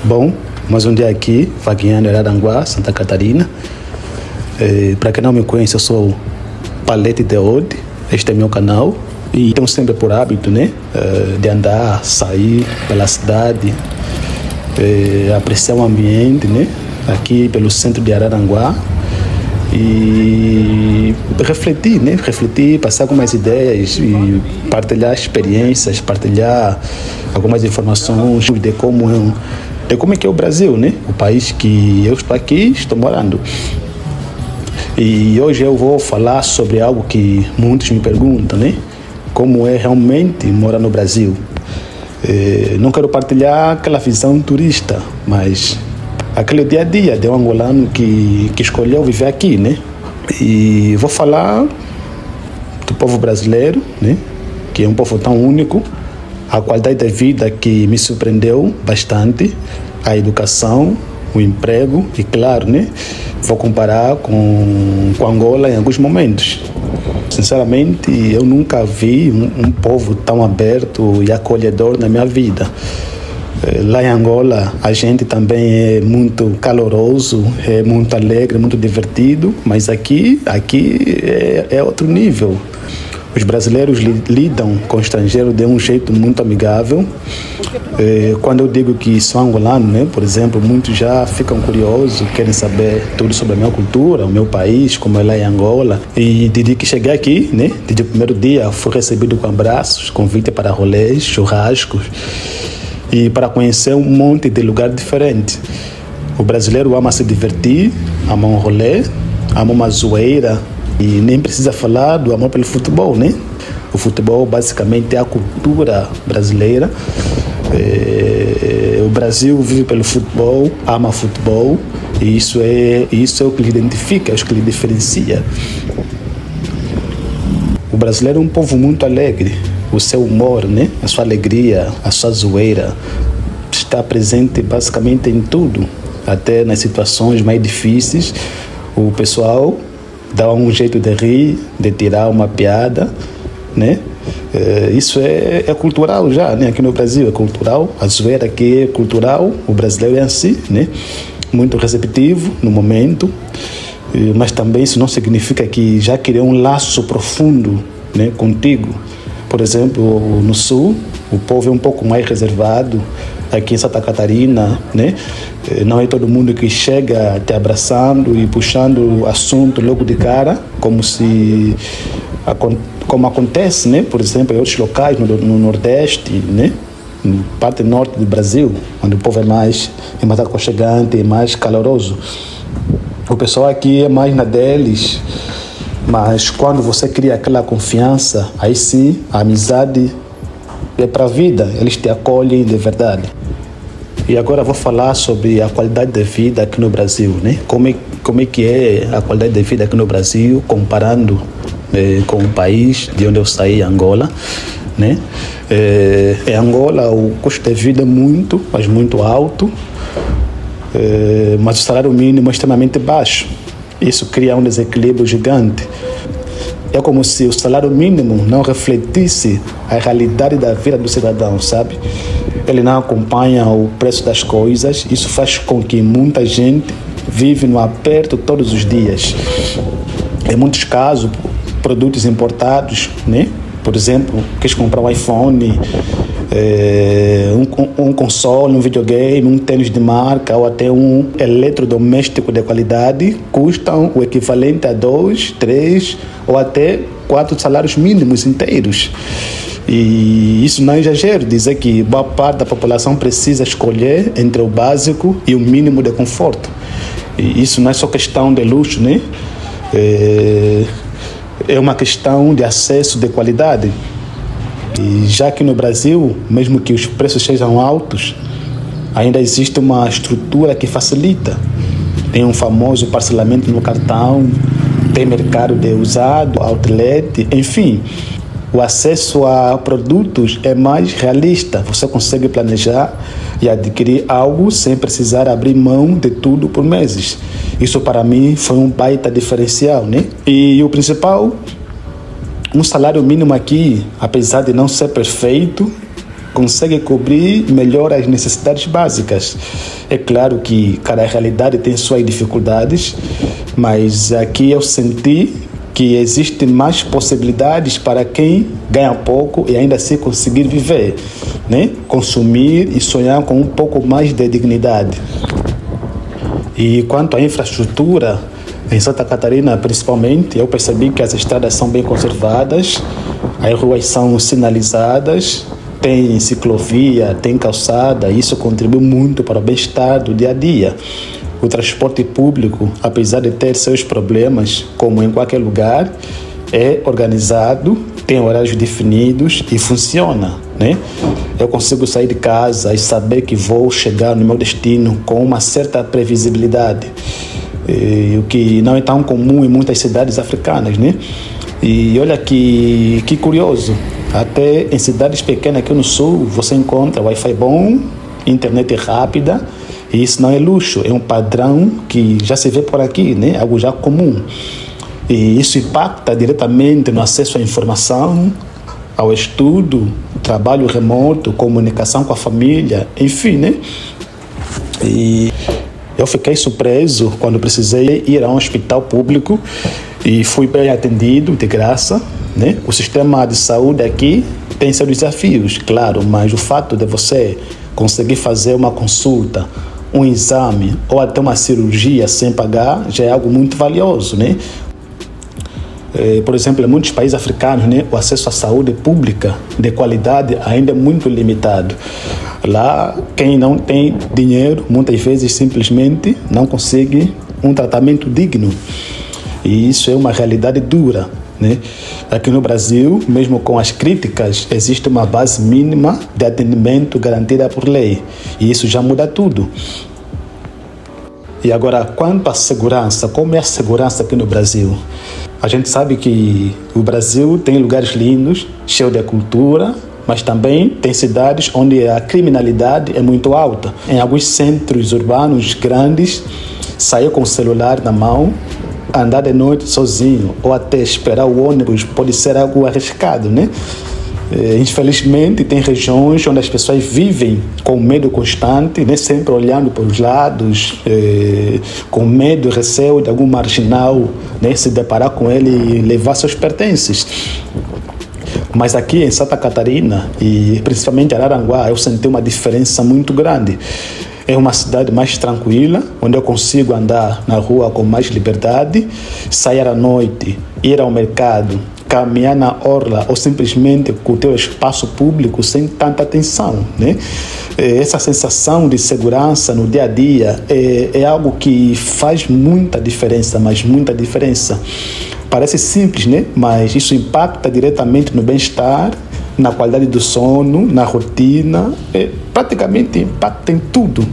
Bom, mais um dia aqui, vagueando em Araranguá, Santa Catarina. Para quem não me conhece, eu sou Palete de Ode, este é meu canal. E tenho sempre por hábito, né, de andar, sair pela cidade, apreciar o ambiente, né, aqui pelo centro de Araranguá. E refletir, passar algumas ideias e partilhar experiências, partilhar algumas informações de como é que é o Brasil, né? O país que eu estou aqui, estou morando. E hoje eu vou falar sobre algo que muitos me perguntam, né? Como é realmente morar no Brasil. Não quero partilhar aquela visão turista, mas aquele dia a dia de um angolano que escolheu viver aqui, né? E vou falar do povo brasileiro, né? Que é um povo tão único, a qualidade de vida que me surpreendeu bastante, a educação, o emprego e, claro, né? Vou comparar com Angola em alguns momentos. Sinceramente, eu nunca vi um povo tão aberto e acolhedor na minha vida. Lá em Angola, a gente também é muito caloroso, é muito alegre, muito divertido, mas aqui é outro nível. Os brasileiros lidam com o estrangeiro de um jeito muito amigável. Quando eu digo que sou angolano, né, por exemplo, muitos já ficam curiosos, querem saber tudo sobre a minha cultura, o meu país, como é lá em Angola. E desde que cheguei aqui, né, desde o primeiro dia, fui recebido com abraços, convite para rolês, churrascos e para conhecer um monte de lugares diferentes. O brasileiro ama se divertir, ama um rolê, ama uma zoeira. E nem precisa falar do amor pelo futebol, né? O futebol basicamente é a cultura brasileira. O Brasil vive pelo futebol, ama futebol, e isso é o que lhe identifica, é o que lhe diferencia. O brasileiro é um povo muito alegre. O seu humor, né? A sua alegria, a sua zoeira está presente basicamente em tudo, até nas situações mais difíceis. O pessoal dá um jeito de rir, de tirar uma piada, né? Isso é cultural já, né? Aqui no Brasil é cultural, a zoeira aqui é cultural, o brasileiro é assim, né? Muito receptivo no momento, mas também isso não significa que já criou um laço profundo, né, contigo. Por exemplo, no Sul, o povo é um pouco mais reservado. Aqui em Santa Catarina, né? Não é todo mundo que chega te abraçando e puxando o assunto logo de cara, como acontece, né? Por exemplo, em outros locais no Nordeste, né? Na parte norte do Brasil, onde o povo é mais aconchegante, é mais caloroso. O pessoal aqui é mais na deles, mas quando você cria aquela confiança, aí sim, a amizade é para a vida, eles te acolhem de verdade. E agora vou falar sobre a qualidade de vida aqui no Brasil, né? Como é que é a qualidade de vida aqui no Brasil, comparando com o país de onde eu saí, Angola, né? Em Angola o custo de vida é muito, mas muito alto, mas o salário mínimo é extremamente baixo. Isso cria um desequilíbrio gigante. É como se o salário mínimo não refletisse a realidade da vida do cidadão, sabe? Ele não acompanha o preço das coisas. Isso faz com que muita gente vive no aperto todos os dias. Em muitos casos, produtos importados, né? Por exemplo, queres comprar um iPhone, um console, um videogame, um tênis de marca ou até um eletrodoméstico de qualidade, custam o equivalente a 2, 3 ou até 4 salários mínimos inteiros. E isso não é exagero dizer que boa parte da população precisa escolher entre o básico e o mínimo de conforto. E isso não é só questão de luxo, né? É uma questão de acesso de qualidade. E já que no Brasil, mesmo que os preços sejam altos, ainda existe uma estrutura que facilita. Tem um famoso parcelamento no cartão, tem mercado de usado, outlet, enfim. O acesso a produtos é mais realista. Você consegue planejar e adquirir algo sem precisar abrir mão de tudo por meses. Isso para mim foi um baita diferencial, né? E o principal, um salário mínimo aqui, apesar de não ser perfeito, consegue cobrir melhor as necessidades básicas. É claro que cada realidade tem suas dificuldades, mas aqui eu senti que existem mais possibilidades para quem ganha pouco e ainda assim conseguir viver, né? Consumir e sonhar com um pouco mais de dignidade. E quanto à infraestrutura, em Santa Catarina principalmente, eu percebi que as estradas são bem conservadas, as ruas são sinalizadas, tem ciclovia, tem calçada, e isso contribui muito para o bem-estar do dia a dia. O transporte público, apesar de ter seus problemas, como em qualquer lugar, é organizado, tem horários definidos e funciona, né? Eu consigo sair de casa e saber que vou chegar no meu destino com uma certa previsibilidade, o que não é tão comum em muitas cidades africanas, né? E olha que curioso, até em cidades pequenas aqui no sul você encontra Wi-Fi bom, internet rápida, e isso não é luxo, é um padrão que já se vê por aqui, né? Algo já comum. E isso impacta diretamente no acesso à informação, ao estudo, trabalho remoto, comunicação com a família, enfim, né? E eu fiquei surpreso quando precisei ir a um hospital público e fui bem atendido, de graça, né? O sistema de saúde aqui tem seus desafios, claro, mas o fato de você conseguir fazer uma consulta, um exame ou até uma cirurgia sem pagar já é algo muito valioso, né? Por exemplo, em muitos países africanos, né, o acesso à saúde pública de qualidade ainda é muito limitado. Lá, quem não tem dinheiro, muitas vezes simplesmente não consegue um tratamento digno. E isso é uma realidade dura, né? Aqui no Brasil, mesmo com as críticas, existe uma base mínima de atendimento garantida por lei. E isso já muda tudo. E agora, quanto à segurança, como é a segurança aqui no Brasil? A gente sabe que o Brasil tem lugares lindos, cheios de cultura, mas também tem cidades onde a criminalidade é muito alta. Em alguns centros urbanos grandes, sair com o celular na mão, andar de noite sozinho ou até esperar o ônibus pode ser algo arriscado, né? Infelizmente, tem regiões onde as pessoas vivem com medo constante, né? Sempre olhando para os lados, com medo e receio de algum marginal, né? Se deparar com ele e levar seus pertences. Mas aqui em Santa Catarina, e principalmente em Araranguá, eu senti uma diferença muito grande. É uma cidade mais tranquila, onde eu consigo andar na rua com mais liberdade, sair à noite, ir ao mercado, caminhar na orla ou simplesmente curtir o espaço público sem tanta atenção, né? Essa sensação de segurança no dia a dia é algo que faz muita diferença, mas muita diferença. Parece simples, né? Mas isso impacta diretamente no bem-estar, na qualidade do sono, na rotina, praticamente impacta em tudo.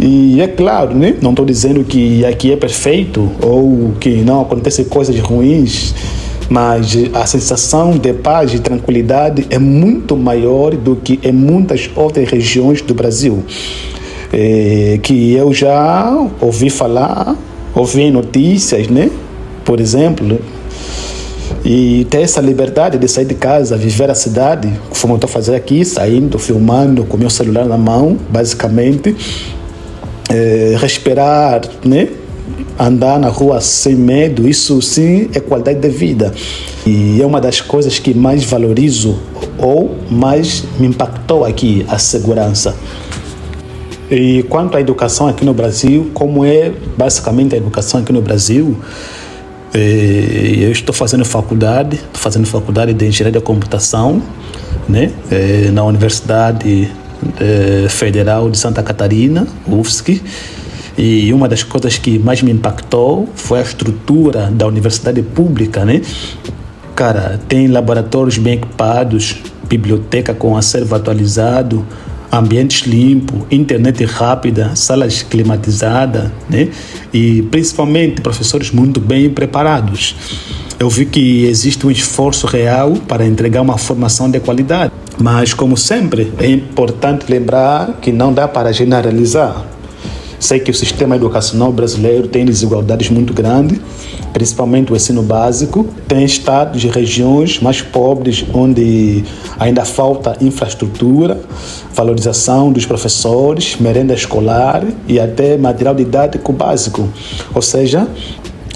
E é claro, né? Não estou dizendo que aqui é perfeito ou que não acontecem coisas ruins, mas a sensação de paz e tranquilidade é muito maior do que em muitas outras regiões do Brasil, que eu já ouvi falar, ouvi em notícias, né? Por exemplo, e ter essa liberdade de sair de casa, viver a cidade, como eu estou fazendo aqui, saindo, filmando com meu celular na mão, basicamente, respirar, né? Andar na rua sem medo, isso sim é qualidade de vida. E é uma das coisas que mais valorizo ou mais me impactou aqui, a segurança. E quanto à educação aqui no Brasil, como é basicamente a educação aqui no Brasil, eu estou fazendo faculdade de Engenharia de Computação, né? Na Universidade Federal de Santa Catarina, UFSC. E uma das coisas que mais me impactou foi a estrutura da universidade pública, né? Cara, tem laboratórios bem equipados, biblioteca com acervo atualizado, ambientes limpos, internet rápida, salas climatizadas, né? E principalmente professores muito bem preparados. Eu vi que existe um esforço real para entregar uma formação de qualidade. Mas, como sempre, é importante lembrar que não dá para generalizar. Sei que o sistema educacional brasileiro tem desigualdades muito grandes, principalmente o ensino básico. Tem estados e regiões mais pobres onde ainda falta infraestrutura, valorização dos professores, merenda escolar e até material didático básico. Ou seja,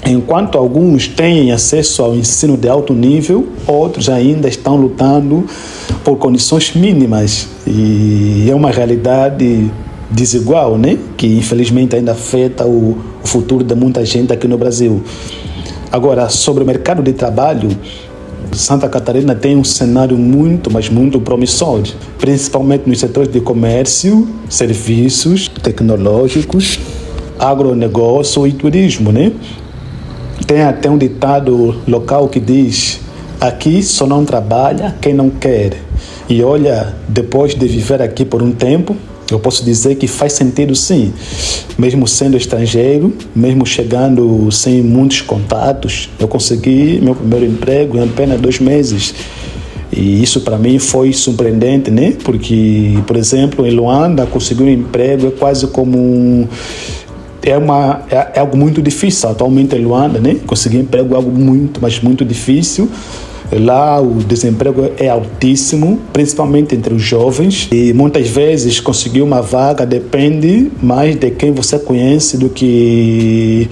enquanto alguns têm acesso ao ensino de alto nível, outros ainda estão lutando por condições mínimas. E é uma realidade desigual, né? Que infelizmente ainda afeta o futuro de muita gente aqui no Brasil. Agora, sobre o mercado de trabalho, Santa Catarina tem um cenário muito, mas muito promissor, principalmente nos setores de comércio, serviços tecnológicos, agronegócio e turismo, né? Tem até um ditado local que diz: aqui só não trabalha quem não quer. E olha, depois de viver aqui por um tempo, eu posso dizer que faz sentido sim. Mesmo sendo estrangeiro, mesmo chegando sem muitos contatos, eu consegui meu primeiro emprego em apenas 2 meses. E isso para mim foi surpreendente, né? Porque, por exemplo, em Luanda, conseguir um emprego é quase como é algo muito difícil. Atualmente em Luanda, né? Conseguir emprego é algo muito, mas muito difícil. Lá o desemprego é altíssimo, principalmente entre os jovens. E muitas vezes conseguir uma vaga depende mais de quem você conhece do que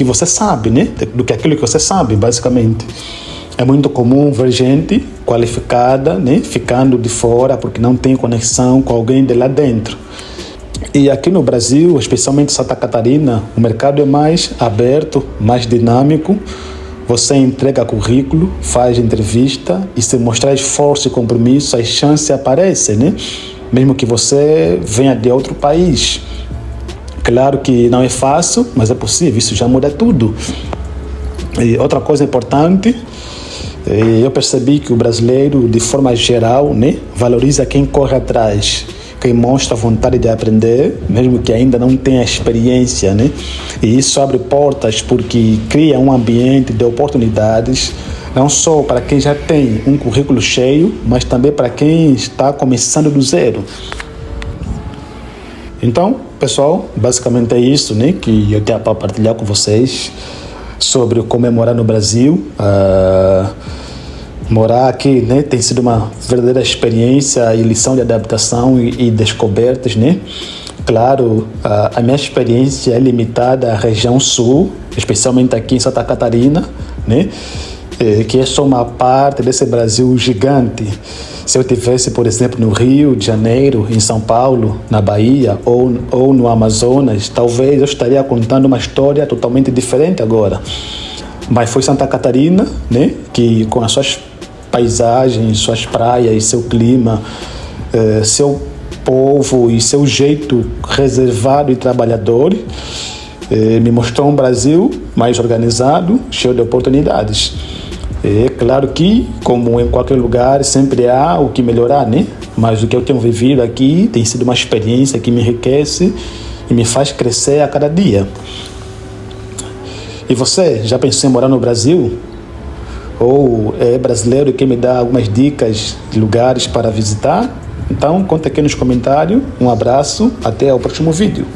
você sabe, né? Do que aquilo que você sabe, basicamente. É muito comum ver gente qualificada, né? Ficando de fora porque não tem conexão com alguém de lá dentro. E aqui no Brasil, especialmente Santa Catarina, o mercado é mais aberto, mais dinâmico. Você entrega currículo, faz entrevista e se mostrar esforço e compromisso, as chances aparecem, né? Mesmo que você venha de outro país. Claro que não é fácil, mas é possível, isso já muda tudo. E outra coisa importante, eu percebi que o brasileiro, de forma geral, né, valoriza quem corre atrás, quem mostra vontade de aprender, mesmo que ainda não tenha experiência, né? E isso abre portas porque cria um ambiente de oportunidades, não só para quem já tem um currículo cheio, mas também para quem está começando do zero. Então, pessoal, basicamente é isso, né, que eu tenho para partilhar com vocês sobre como é morar no Brasil. Morar aqui, né, tem sido uma verdadeira experiência e lição de adaptação e descobertas, né? Claro, a minha experiência é limitada à região sul, especialmente aqui em Santa Catarina, né? Que é só uma parte desse Brasil gigante. Se eu tivesse, por exemplo, no Rio de Janeiro, em São Paulo, na Bahia ou no Amazonas, talvez eu estaria contando uma história totalmente diferente agora. Mas foi Santa Catarina, né, que com as suas paisagens, suas praias, seu clima, seu povo e seu jeito reservado e trabalhador, me mostrou um Brasil mais organizado, cheio de oportunidades. É claro que, como em qualquer lugar, sempre há o que melhorar, né? Mas o que eu tenho vivido aqui tem sido uma experiência que me enriquece e me faz crescer a cada dia. E você, já pensou em morar no Brasil? Ou é brasileiro e quer me dar algumas dicas de lugares para visitar? Então, conta aqui nos comentários. Um abraço, até o próximo vídeo.